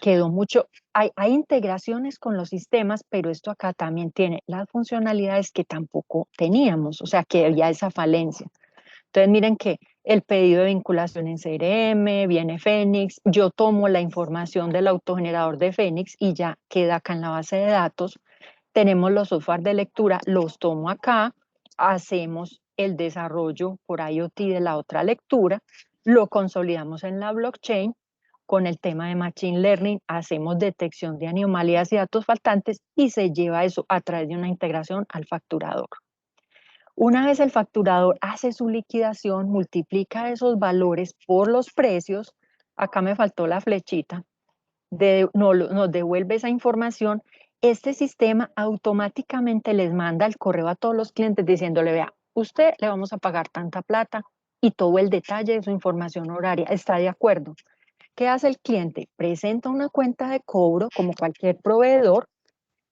quedó mucho, hay integraciones con los sistemas, pero esto acá también tiene las funcionalidades que tampoco teníamos, o sea que había esa falencia. Entonces miren que el pedido de vinculación en CRM, viene Fénix, yo tomo la información del autogenerador de Fénix y ya queda acá en la base de datos. Tenemos los software de lectura, los tomo acá, hacemos el desarrollo por IoT de la otra lectura, lo consolidamos en la blockchain, con el tema de Machine Learning hacemos detección de anomalías y datos faltantes y se lleva eso a través de una integración al facturador. Una vez el facturador hace su liquidación, multiplica esos valores por los precios, acá me faltó la flechita, nos devuelve esa información este sistema automáticamente les manda el correo a todos los clientes diciéndole, vea, usted le vamos a pagar tanta plata y todo el detalle de su información horaria. ¿Está de acuerdo? ¿Qué hace el cliente? Presenta una cuenta de cobro como cualquier proveedor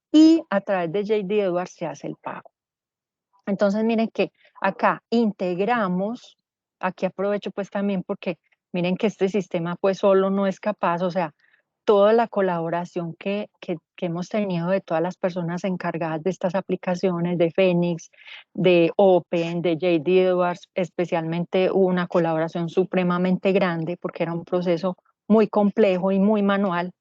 y a través de JD Edwards se hace el pago. Entonces miren que acá integramos, aquí aprovecho pues también porque miren que este sistema pues solo no es capaz, o sea, toda la colaboración que hemos tenido de todas las personas encargadas de estas aplicaciones, de Phoenix, de Open, de JD Edwards, especialmente hubo una colaboración supremamente grande porque era un proceso muy complejo y muy manual.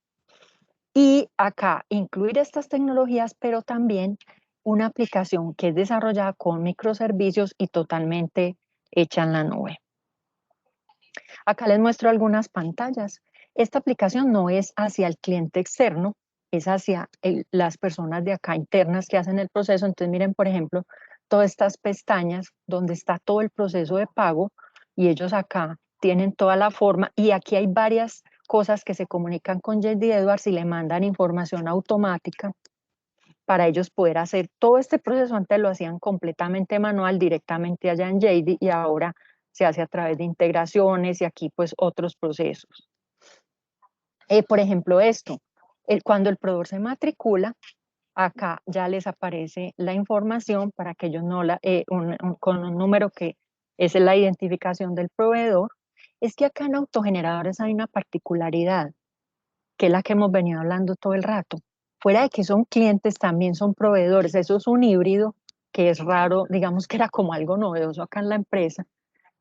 Y acá incluir estas tecnologías, pero también una aplicación que es desarrollada con microservicios y totalmente hecha en la nube. Acá les muestro algunas pantallas. Esta aplicación no es hacia el cliente externo, es hacia las personas de acá internas que hacen el proceso. Entonces miren, por ejemplo, todas estas pestañas donde está todo el proceso de pago y ellos acá tienen toda la forma y aquí hay varias cosas que se comunican con JD Edwards y le mandan información automática para ellos poder hacer todo este proceso. Antes lo hacían completamente manual directamente allá en JD y ahora se hace a través de integraciones y aquí pues otros procesos. Por ejemplo esto, cuando el proveedor se matricula, acá ya les aparece la información para que ellos no con un número que es la identificación del proveedor. Es que acá en autogeneradores hay una particularidad, que es la que hemos venido hablando todo el rato. Fuera de que son clientes, también son proveedores. Eso es un híbrido que es raro, digamos que era como algo novedoso acá en la empresa.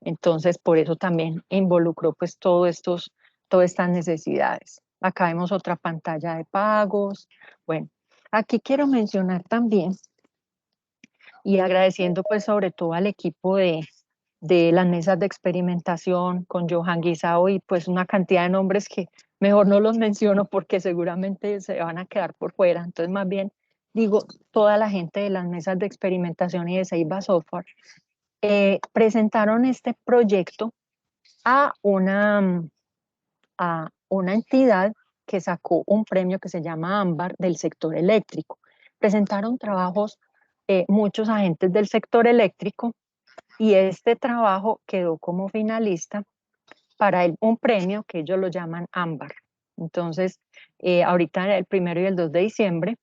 Entonces, por eso también involucró pues todas estas necesidades. Acá vemos otra pantalla de pagos. Bueno, aquí quiero mencionar también, y agradeciendo pues sobre todo al equipo de las mesas de experimentación con Johan Guisao y pues una cantidad de nombres que mejor no los menciono porque seguramente se van a quedar por fuera. Entonces más bien digo toda la gente de las mesas de experimentación y de Ceiba Software presentaron este proyecto a una entidad que sacó un premio que se llama Ámbar del sector eléctrico. Presentaron trabajos muchos agentes del sector eléctrico y este trabajo quedó como finalista para un premio que ellos lo llaman Ámbar. Entonces, ahorita el 1 y el 2 de diciembre,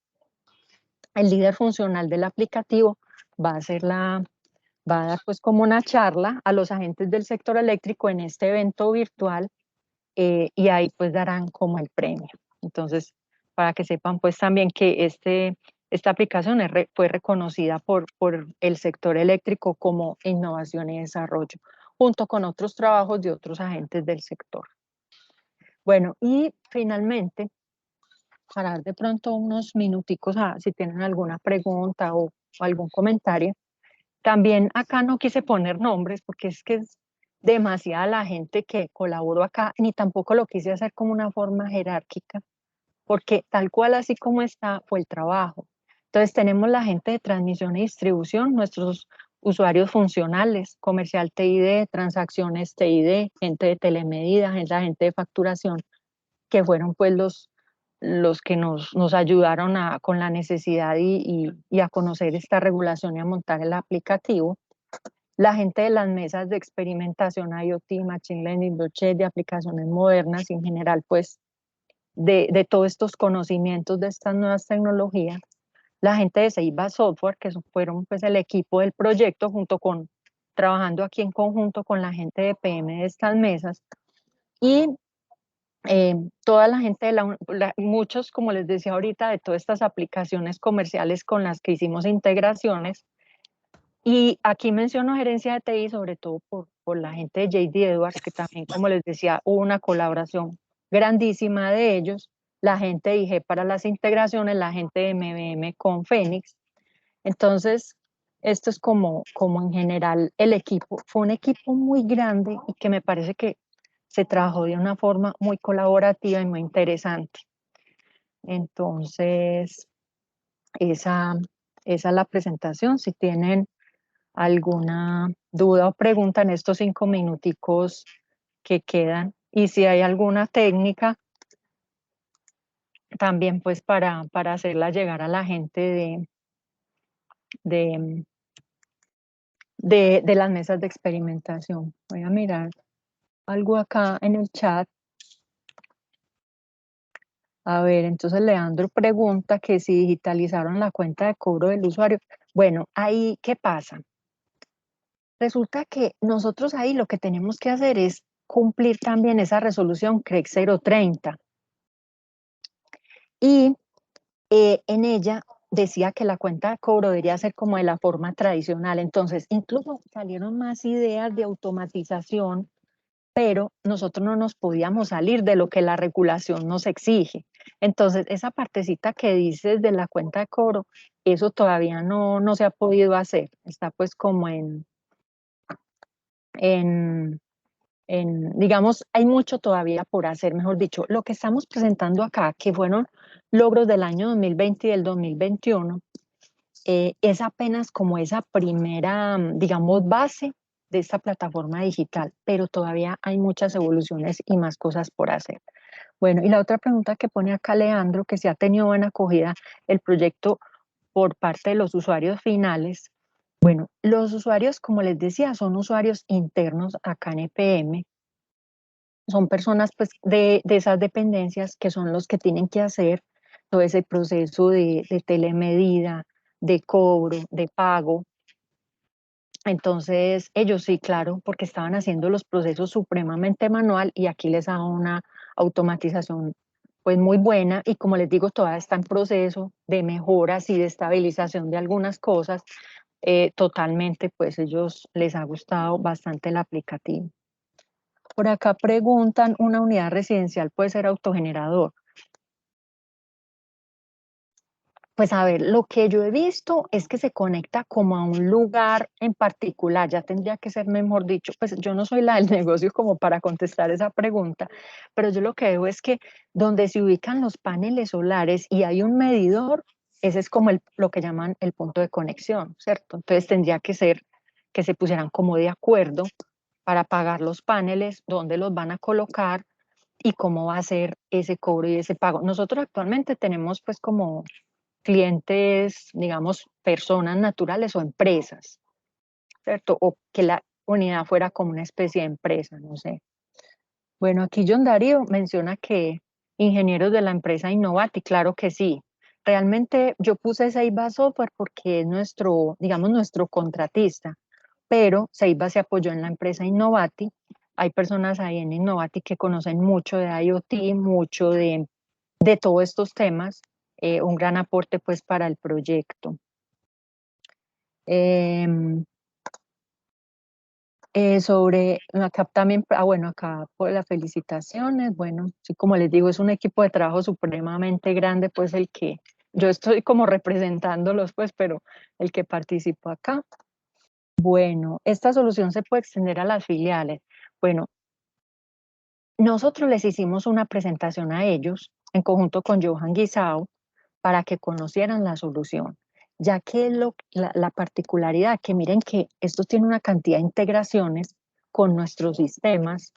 el líder funcional del aplicativo va a dar pues como una charla a los agentes del sector eléctrico en este evento virtual y ahí pues darán como el premio. Entonces, para que sepan pues también que esta aplicación fue reconocida por el sector eléctrico como innovación y desarrollo, junto con otros trabajos de otros agentes del sector. Bueno, y finalmente, para dar de pronto unos minuticos si tienen alguna pregunta o algún comentario, también acá no quise poner nombres porque es que es demasiada la gente que colaboró acá, ni tampoco lo quise hacer como una forma jerárquica, porque tal cual así como está fue el trabajo. Entonces tenemos la gente de transmisión y distribución, nuestros usuarios funcionales, comercial TID, transacciones TID, gente de telemedida, la gente de facturación, que fueron pues los que nos ayudaron con la necesidad y a conocer esta regulación y a montar el aplicativo. La gente de las mesas de experimentación IoT, Machine Learning, blockchain, de aplicaciones modernas y en general pues de todos estos conocimientos de estas nuevas tecnologías. La gente de Ceiba Software, que fueron pues el equipo del proyecto trabajando aquí en conjunto con la gente de PM de estas mesas y toda la gente muchos, como les decía ahorita, de todas estas aplicaciones comerciales con las que hicimos integraciones. Y aquí menciono gerencia de TI, sobre todo por la gente de JD Edwards, que también, como les decía, hubo una colaboración grandísima de ellos, la gente de IG para las integraciones, la gente de MBM con Phoenix. Entonces, esto es como en general el equipo. Fue un equipo muy grande y que me parece que se trabajó de una forma muy colaborativa y muy interesante. Entonces, esa es la presentación. Si tienen alguna duda o pregunta en estos 5 minuticos que quedan, y si hay alguna técnica, también pues para hacerla llegar a la gente de las mesas de experimentación. Voy a mirar algo acá en el chat. A ver, entonces Leandro pregunta que si digitalizaron la cuenta de cobro del usuario. Bueno, ahí, ¿qué pasa? Resulta que nosotros ahí lo que tenemos que hacer es cumplir también esa resolución CREC 030. Y en ella decía que la cuenta de cobro debería ser como de la forma tradicional. Entonces, incluso salieron más ideas de automatización, pero nosotros no nos podíamos salir de lo que la regulación nos exige. Entonces, esa partecita que dices de la cuenta de cobro, eso todavía no se ha podido hacer. Está pues como digamos, hay mucho todavía por hacer, mejor dicho. Lo que estamos presentando acá, que fueron logros del año 2020 y del 2021, es apenas como esa primera, digamos, base de esta plataforma digital, pero todavía hay muchas evoluciones y más cosas por hacer. Bueno, y la otra pregunta que pone acá Leandro, que si ha tenido buena acogida el proyecto por parte de los usuarios finales. Bueno, los usuarios, como les decía, son usuarios internos acá en EPM. Son personas pues de esas dependencias que son los que tienen que hacer todo ese proceso de telemedida, de cobro, de pago. Entonces, ellos sí, claro, porque estaban haciendo los procesos supremamente manual y aquí les da una automatización pues muy buena y como les digo, todavía está en proceso de mejoras y de estabilización de algunas cosas. Totalmente, pues ellos les ha gustado bastante el aplicativo. Por acá preguntan, ¿una unidad residencial puede ser autogenerador? Pues a ver, lo que yo he visto es que se conecta como a un lugar en particular, ya tendría que ser mejor dicho, pues yo no soy la del negocio como para contestar esa pregunta, pero yo lo que veo es que donde se ubican los paneles solares y hay un medidor, ese es como lo que llaman el punto de conexión, ¿cierto? Entonces tendría que ser que se pusieran como de acuerdo para pagar los paneles, dónde los van a colocar y cómo va a ser ese cobro y ese pago. Nosotros actualmente tenemos pues como clientes, digamos, personas naturales o empresas, ¿cierto? O que la unidad fuera como una especie de empresa, no sé. Bueno, aquí John Darío menciona que ingenieros de la empresa Innovati, claro que sí. Realmente yo puse Ceiba Software porque es nuestro, digamos, nuestro contratista, pero Ceiba se apoyó en la empresa Innovati. Hay personas ahí en Innovati que conocen mucho de IoT, mucho de todos estos temas, un gran aporte pues para el proyecto. Sobre, acá también, bueno, acá por las felicitaciones, bueno, sí, como les digo, es un equipo de trabajo supremamente grande, pues el que, yo estoy como representándolos, pues, pero el que participó acá. Bueno, esta solución se puede extender a las filiales. Bueno, nosotros les hicimos una presentación a ellos en conjunto con Johan Guisao para que conocieran la solución, ya que la particularidad, que miren que esto tiene una cantidad de integraciones con nuestros sistemas,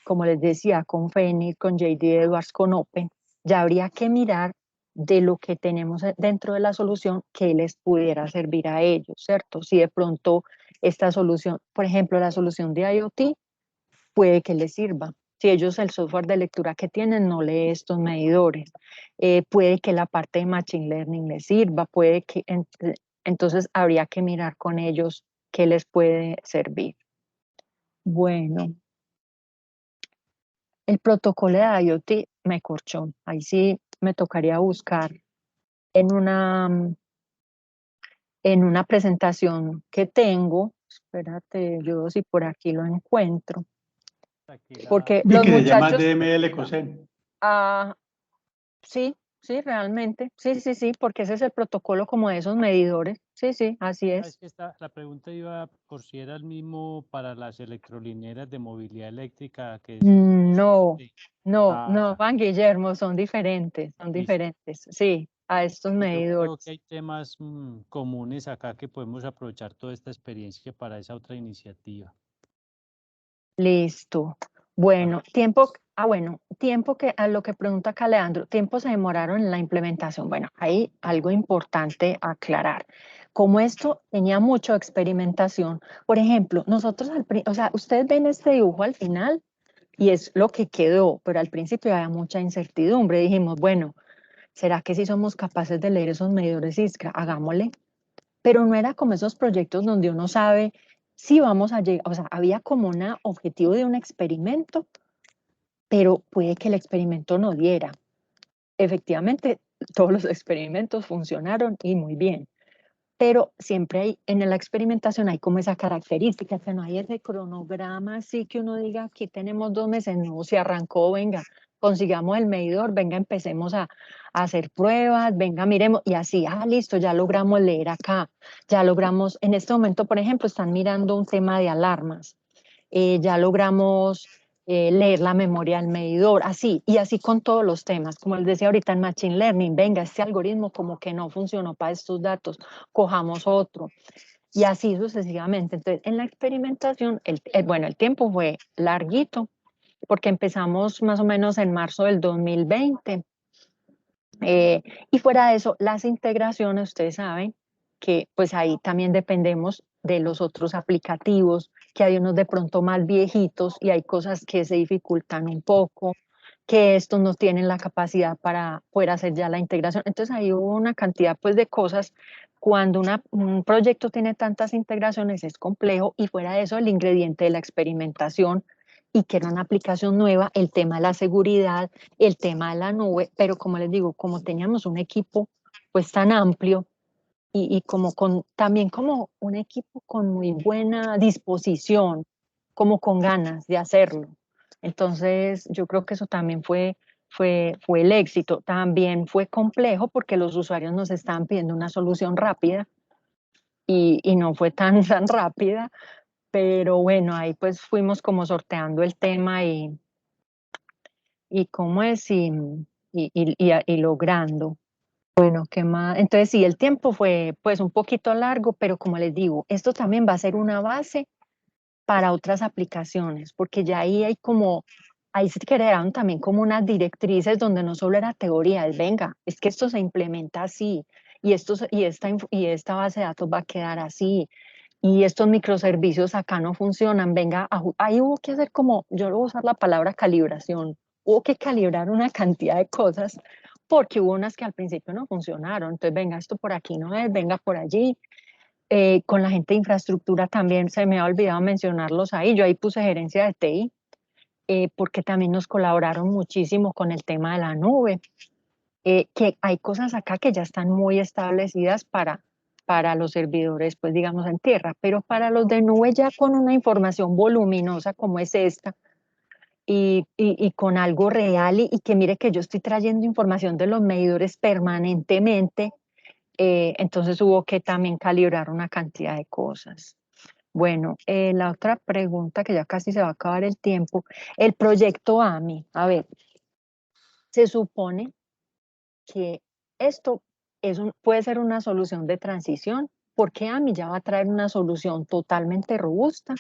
como les decía, con Fenix, con JD Edwards, con Open, ya habría que mirar de lo que tenemos dentro de la solución que les pudiera servir a ellos, ¿cierto? Si de pronto esta solución, por ejemplo, la solución de IoT, puede que les sirva. Si ellos el software de lectura que tienen no lee estos medidores, puede que la parte de Machine Learning les sirva, puede que, entonces habría que mirar con ellos qué les puede servir. Bueno, el protocolo de IoT me corchó, ahí sí me tocaría buscar en una presentación que tengo, espérate, yo si por aquí lo encuentro. Porque Y los que se llama muchachos, DML COSEN. sí, sí, realmente, sí, porque ese es el protocolo como de esos medidores, sí, así Es es. que la pregunta iba por si era el mismo para las electrolineras de movilidad eléctrica que es No, sí. no, Ya. Juan Guillermo, son diferentes, Listo. sí, a estos Yo creo medidores. que hay temas comunes acá que podemos aprovechar toda esta experiencia para esa otra iniciativa. Listo. Bueno, tiempo que a lo que pregunta acá Leandro, tiempo se demoraron en la implementación. Bueno, hay algo importante aclarar. Como esto tenía mucha experimentación, por ejemplo, nosotros, o sea, ustedes ven este dibujo al final y es lo que quedó, pero al principio había mucha incertidumbre. Dijimos, bueno, ¿será que sí somos capaces de leer esos medidores Iskra? Hagámosle. Pero no era como esos proyectos donde uno sabe si vamos a llegar, o sea, había como un objetivo de un experimento, pero puede que el experimento no diera. Efectivamente, todos los experimentos funcionaron y muy bien, pero siempre hay, en la experimentación hay como esa característica, que no hay ese cronograma así que uno diga, aquí tenemos 2 meses, no, se arrancó, venga, consigamos el medidor, venga, empecemos a hacer pruebas, venga, miremos, y así, listo, ya logramos leer acá, ya logramos, en este momento, por ejemplo, están mirando un tema de alarmas, ya logramos leer la memoria del medidor, así, y así con todos los temas, como les decía ahorita en Machine Learning, venga, este algoritmo como que no funcionó para estos datos, cojamos otro, y así sucesivamente. Entonces, en la experimentación, bueno, el tiempo fue larguito, porque empezamos más o menos en marzo del 2020, y fuera de eso, las integraciones, ustedes saben que pues ahí también dependemos de los otros aplicativos, que hay unos de pronto más viejitos y hay cosas que se dificultan un poco, que estos no tienen la capacidad para poder hacer ya la integración. Entonces ahí hubo una cantidad pues de cosas. Cuando un proyecto tiene tantas integraciones es complejo y fuera de eso el ingrediente de la experimentación y que era una aplicación nueva, el tema de la seguridad, el tema de la nube, pero como les digo, como teníamos un equipo pues tan amplio y como también como un equipo con muy buena disposición, como con ganas de hacerlo. Entonces yo creo que eso también fue el éxito. También fue complejo porque los usuarios nos estaban pidiendo una solución rápida y no fue tan rápida, pero bueno, ahí pues fuimos como sorteando el tema y cómo es y logrando. Bueno, ¿qué más? Entonces sí, el tiempo fue pues un poquito largo, pero como les digo, esto también va a ser una base para otras aplicaciones, porque ya ahí se crearon también como unas directrices donde no solo era teoría, es venga, es que esto se implementa así, y esta base de datos va a quedar así, y estos microservicios acá no funcionan, venga, ahí hubo que hacer como, yo voy a usar la palabra calibración, hubo que calibrar una cantidad de cosas, porque hubo unas que al principio no funcionaron, entonces venga, esto por aquí no es, venga por allí, con la gente de infraestructura también se me ha olvidado mencionarlos ahí, yo ahí puse gerencia de TI, porque también nos colaboraron muchísimo con el tema de la nube, que hay cosas acá que ya están muy establecidas para los servidores, pues digamos en tierra, pero para los de nube ya con una información voluminosa como es esta, y con algo real, y que mire que yo estoy trayendo información de los medidores permanentemente, entonces hubo que también calibrar una cantidad de cosas. Bueno, la otra pregunta, que ya casi se va a acabar el tiempo, el proyecto AMI. A ver, se supone que esto puede ser una solución de transición, porque AMI ya va a traer una solución totalmente robusta.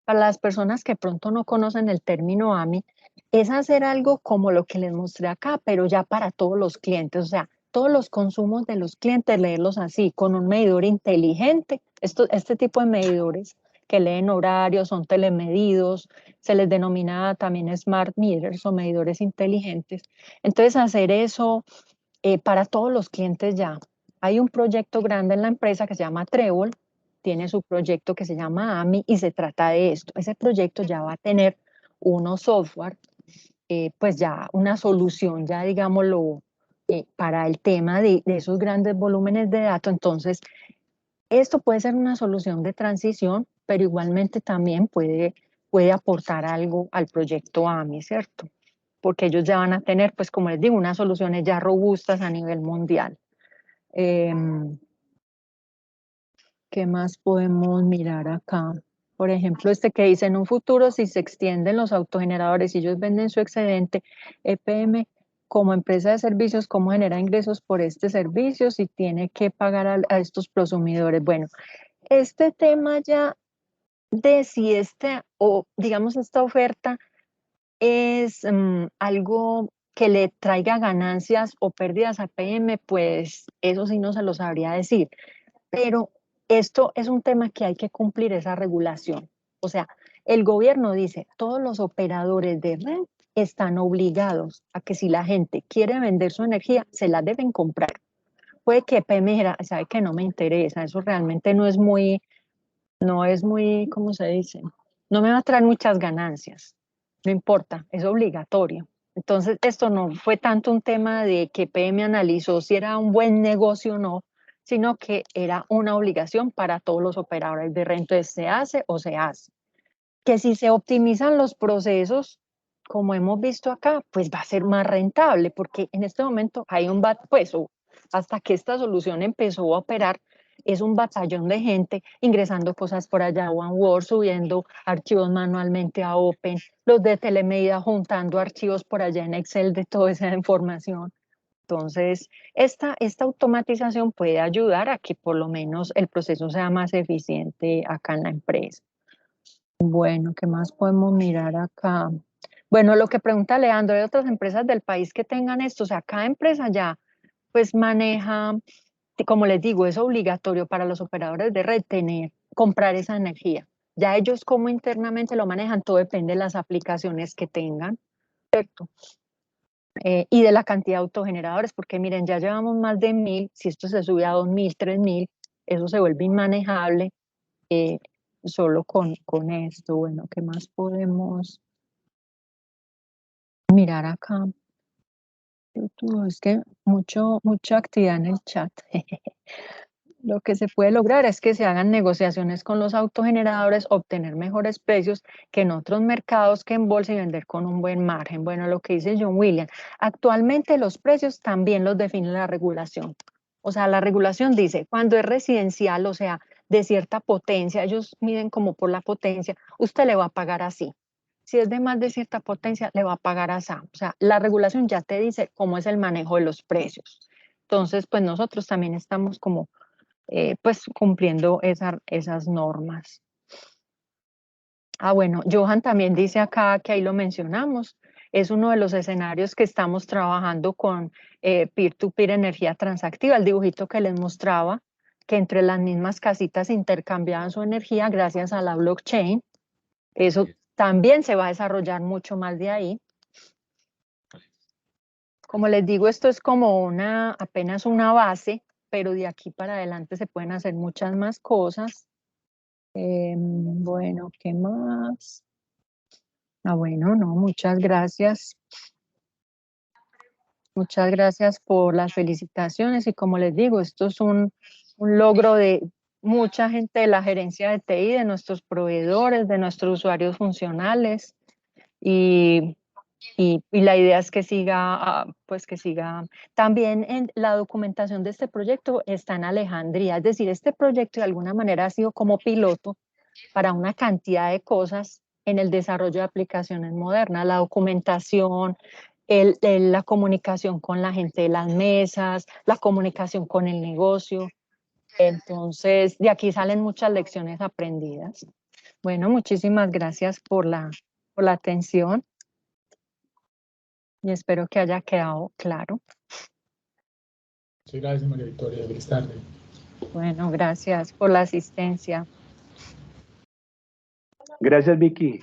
Para las personas que pronto no conocen el término AMI, es hacer algo como lo que les mostré acá, pero ya para todos los clientes, o sea, todos los consumos de los clientes, leerlos así, con un medidor inteligente. Este tipo de medidores que leen horarios, son telemedidos, se les denomina también smart meters o medidores inteligentes. Entonces, hacer eso para todos los clientes ya. Hay un proyecto grande en la empresa que se llama Trébol, tiene su proyecto que se llama AMI y se trata de esto. Ese proyecto ya va a tener unos software, pues ya una solución, ya digámoslo, para el tema de esos grandes volúmenes de datos. Entonces, esto puede ser una solución de transición, pero igualmente también puede aportar algo al proyecto AMI, ¿cierto? Porque ellos ya van a tener, pues como les digo, unas soluciones ya robustas a nivel mundial. ¿Qué más podemos mirar acá? Por ejemplo, este que dice, en un futuro, si se extienden los autogeneradores y ellos venden su excedente, EPM como empresa de servicios, ¿cómo genera ingresos por este servicio? Si tiene que pagar a estos prosumidores. Bueno, este tema ya de si o digamos esta oferta es algo que le traiga ganancias o pérdidas a PM, pues eso sí no se lo sabría decir. Pero esto es un tema que hay que cumplir esa regulación. O sea, el gobierno dice, todos los operadores de red están obligados a que si la gente quiere vender su energía, se la deben comprar. Puede que PM dijera, sabe que no me interesa, eso realmente no es muy, ¿cómo se dice? No me va a traer muchas ganancias. No importa, es obligatorio. Entonces, esto no fue tanto un tema de que PM analizó si era un buen negocio o no, sino que era una obligación para todos los operadores de red. Entonces, ¿se hace o se hace? Que si se optimizan los procesos, como hemos visto acá, pues va a ser más rentable, porque en este momento hay un pues hasta que esta solución empezó a operar, es un batallón de gente ingresando cosas por allá a OneWord, subiendo archivos manualmente a Open, los de Telemedida juntando archivos por allá en Excel de toda esa información. Entonces, esta automatización puede ayudar a que por lo menos el proceso sea más eficiente acá en la empresa. Bueno, ¿qué más podemos mirar acá? Bueno, lo que pregunta Leandro, ¿hay otras empresas del país que tengan esto? O sea, cada empresa ya pues maneja, como les digo, es obligatorio para los operadores de red comprar esa energía. Ya ellos como internamente lo manejan, todo depende de las aplicaciones que tengan, ¿cierto? Y de la cantidad de autogeneradores, porque miren, ya llevamos más de 1000, si esto se sube a 2000, 3000, eso se vuelve inmanejable. Solo con esto. Bueno, ¿qué más podemos mirar acá? Es que mucha actividad en el chat. Lo que se puede lograr es que se hagan negociaciones con los autogeneradores, obtener mejores precios que en otros mercados que en bolsa y vender con un buen margen. Bueno, lo que dice John William, actualmente los precios también los define la regulación. O sea, la regulación dice, cuando es residencial, o sea, de cierta potencia, ellos miden como por la potencia, usted le va a pagar así. Si es de más de cierta potencia, le va a pagar así. O sea, la regulación ya te dice cómo es el manejo de los precios. Entonces, pues nosotros también estamos como pues cumpliendo esas normas. Bueno, Johan también dice acá que ahí lo mencionamos, es uno de los escenarios que estamos trabajando con peer-to-peer energía transactiva, el dibujito que les mostraba, que entre las mismas casitas intercambiaban su energía gracias a la blockchain. Eso también se va a desarrollar mucho más de ahí. Como les digo, esto es como apenas una base, pero de aquí para adelante se pueden hacer muchas más cosas. Bueno, ¿qué más? Bueno, no, muchas gracias. Muchas gracias por las felicitaciones y como les digo, esto es un logro de mucha gente de la gerencia de TI, de nuestros proveedores, de nuestros usuarios funcionales y la idea es que siga, pues que siga. También en la documentación de este proyecto está en Alejandría, es decir, este proyecto de alguna manera ha sido como piloto para una cantidad de cosas en el desarrollo de aplicaciones modernas, la documentación, la comunicación con la gente de las mesas, la comunicación con el negocio. Entonces, de aquí salen muchas lecciones aprendidas. Bueno, muchísimas gracias por la atención y espero que haya quedado claro. Muchas gracias, María Victoria. Feliz tarde. Bueno, gracias por la asistencia. Gracias, Vicky.